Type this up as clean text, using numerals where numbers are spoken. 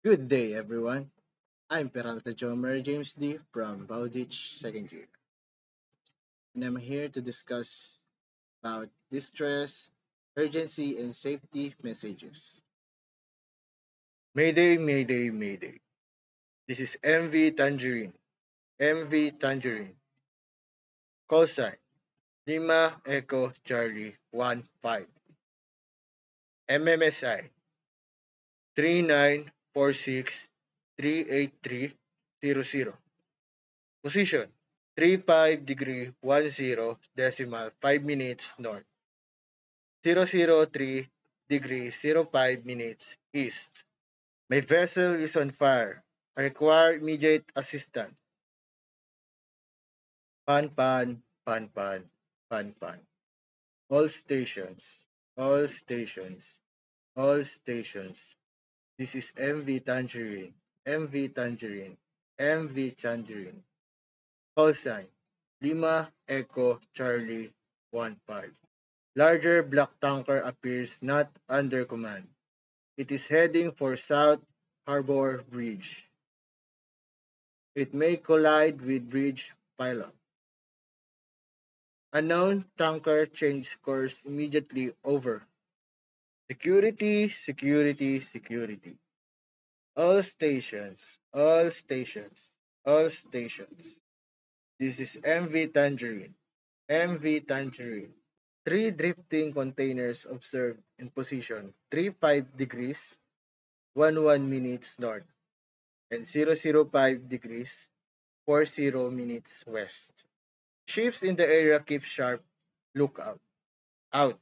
Good day, everyone. I'm Peralta Jomer James D. from Bowditch Second Year, and I'm here to discuss about distress, urgency, and safety messages. Mayday, Mayday, Mayday. This is MV Tangerine. MV Tangerine. Call sign Lima Echo Charlie 15. MMSI 39463830. Position 35 degree 10 decimal 5 minutes north. 003 degree 05 minutes east. My vessel is on fire. I require immediate assistance. Pan pan, pan pan, pan pan. All stations, all stations, all stations. This is MV Tangerine, MV Tangerine, MV Tangerine. Call sign, Lima Echo Charlie 15. Larger black tanker appears not under command. It is heading for South Harbor Bridge. It may collide with bridge pylon. Unknown tanker changed course immediately over. Security, security, security. All stations, all stations, all stations. This is MV Tangerine, MV Tangerine. Three drifting containers observed in position 35 degrees 11 minutes north and 005 degrees 40 minutes west. Ships in the area keep sharp lookout. Out.